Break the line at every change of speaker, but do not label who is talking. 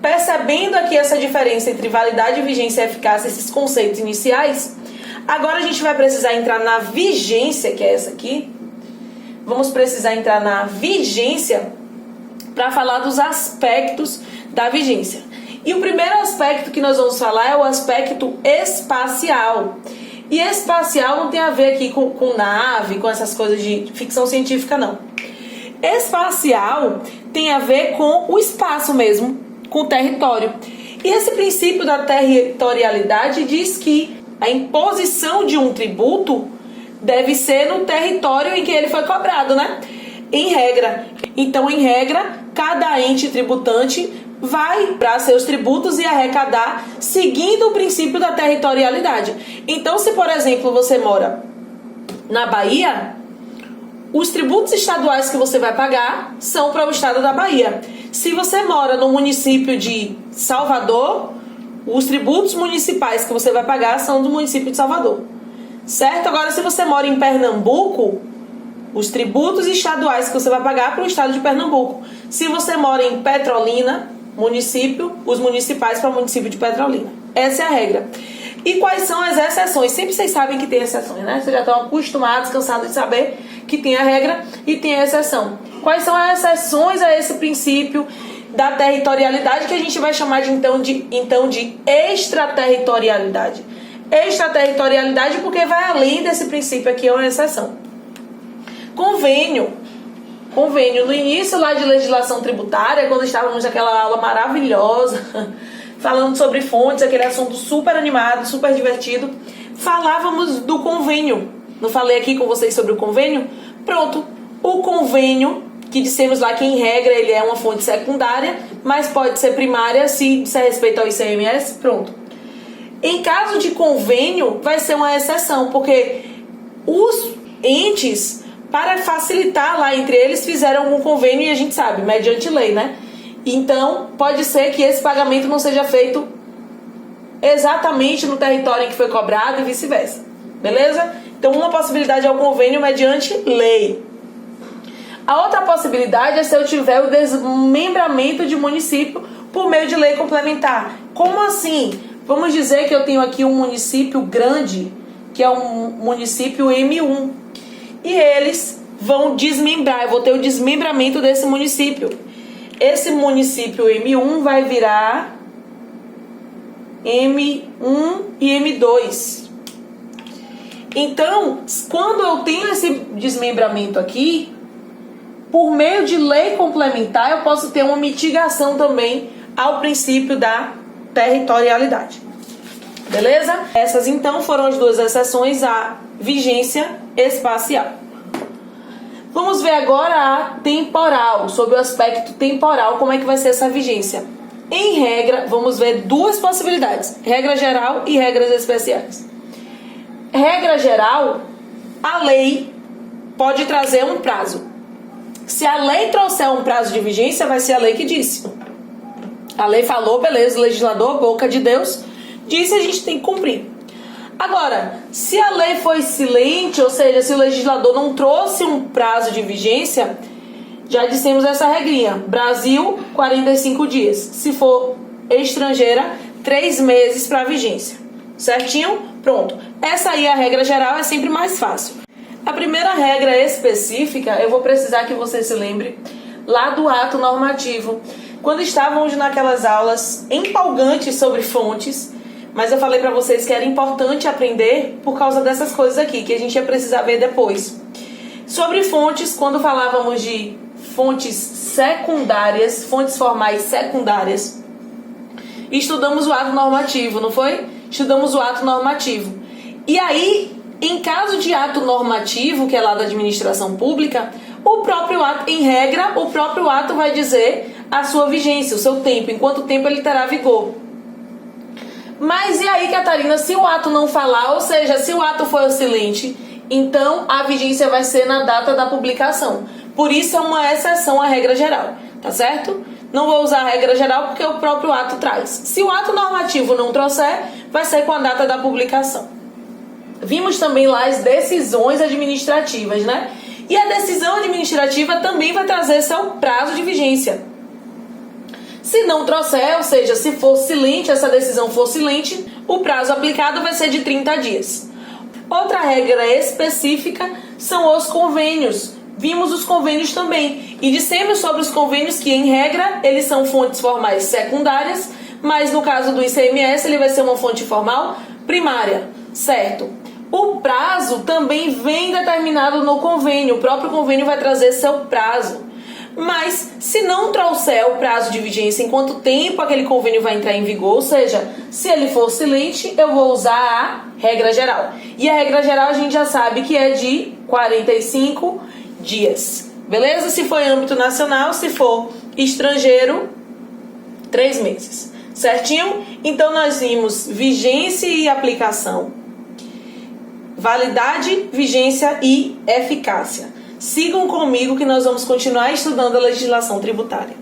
Percebendo aqui essa diferença entre validade, vigência e eficácia, esses conceitos iniciais, agora a gente vai precisar entrar na vigência, que é essa aqui. Vamos precisar entrar na vigência para falar dos aspectos da vigência. E o primeiro aspecto que nós vamos falar é o aspecto espacial. E espacial não tem a ver aqui com nave, com essas coisas de ficção científica, não. Espacial tem a ver com o espaço mesmo, com o território. E esse princípio da territorialidade diz que a imposição de um tributo deve ser no território em que ele foi cobrado, né? Em regra. Então, em regra, cada ente tributante vai para seus tributos e arrecadar seguindo o princípio da territorialidade. Então, se, por exemplo, você mora na Bahia, os tributos estaduais que você vai pagar são para o estado da Bahia. Se você mora no município de Salvador, os tributos municipais que você vai pagar são do município de Salvador. Certo? Agora, se você mora em Pernambuco, os tributos estaduais que você vai pagar para o estado de Pernambuco. Se você mora em Petrolina, município, os municipais para o município de Petrolina. Essa é a regra. E quais são as exceções? Sempre vocês sabem que tem exceções, né? Vocês já estão acostumados, cansados de saber que tem a regra e tem a exceção. Quais são as exceções a esse princípio da territorialidade que a gente vai chamar de então de extraterritorialidade? Extraterritorialidade porque vai além desse princípio aqui, é uma exceção. Convênio. No início lá de legislação tributária, quando estávamos naquela aula maravilhosa, falando sobre fontes, aquele assunto super animado, super divertido, falávamos do convênio. Não falei aqui com vocês sobre o convênio? Pronto, o convênio, que dissemos lá que em regra ele é uma fonte secundária, mas pode ser primária se disser respeito ao ICMS, pronto. Em caso de convênio, vai ser uma exceção, porque os entes, para facilitar lá entre eles, fizeram algum convênio e a gente sabe, mediante lei, né? Então, pode ser que esse pagamento não seja feito exatamente no território em que foi cobrado e vice-versa. Beleza? Então, uma possibilidade é o convênio mediante lei. A outra possibilidade é se eu tiver o desmembramento de município por meio de lei complementar. Como assim? Vamos dizer que eu tenho aqui um município grande, que é um município M1. E eles vão desmembrar, eu vou ter o desmembramento desse município. Esse município M1 vai virar M1 e M2. Então, quando eu tenho esse desmembramento aqui, por meio de lei complementar, eu posso ter uma mitigação também ao princípio da territorialidade. Beleza? Essas então foram as duas exceções à vigência espacial. Vamos ver agora a temporal, sobre o aspecto temporal, como é que vai ser essa vigência. Em regra, vamos ver duas possibilidades, regra geral e regras especiais. Regra geral, a lei pode trazer um prazo. Se a lei trouxer um prazo de vigência, vai ser a lei que disse. A lei falou, beleza, o legislador, boca de Deus, disse, a gente tem que cumprir. Agora, se a lei foi silente, ou seja, se o legislador não trouxe um prazo de vigência, já dissemos essa regrinha. Brasil, 45 dias. Se for estrangeira, 3 meses para vigência. Certinho? Pronto. Essa aí, a regra geral, é sempre mais fácil. A primeira regra específica, eu vou precisar que você se lembre lá do ato normativo. Quando estávamos naquelas aulas empolgantes sobre fontes, mas eu falei para vocês que era importante aprender por causa dessas coisas aqui, que a gente ia precisar ver depois. Sobre fontes, quando falávamos de fontes secundárias, fontes formais secundárias, estudamos o ato normativo, não foi? Estudamos o ato normativo. E aí, em caso de ato normativo, que é lá da administração pública, o próprio ato, em regra, o próprio ato vai dizer a sua vigência, o seu tempo, em quanto tempo ele terá vigor. Mas e aí, Catarina, se o ato não falar, ou seja, se o ato for silente, então a vigência vai ser na data da publicação. Por isso é uma exceção à regra geral, tá certo? Não vou usar a regra geral porque o próprio ato traz. Se o ato normativo não trouxer, vai ser com a data da publicação. Vimos também lá as decisões administrativas, né? E a decisão administrativa também vai trazer seu prazo de vigência. Se não trouxer, ou seja, se for silente, essa decisão for silente, o prazo aplicado vai ser de 30 dias. Outra regra específica são os convênios. Vimos os convênios também e dissemos sobre os convênios que, em regra, eles são fontes formais secundárias, mas no caso do ICMS ele vai ser uma fonte formal primária, certo? O prazo também vem determinado no convênio, o próprio convênio vai trazer seu prazo. Mas se não trouxer o prazo de vigência, em quanto tempo aquele convênio vai entrar em vigor, ou seja, se ele for silente, eu vou usar a regra geral. E a regra geral a gente já sabe que é de 45 dias. Beleza? Se for em âmbito nacional, se for estrangeiro, 3 meses. Certinho? Então nós vimos vigência e aplicação, validade, vigência e eficácia. Sigam comigo que nós vamos continuar estudando a legislação tributária.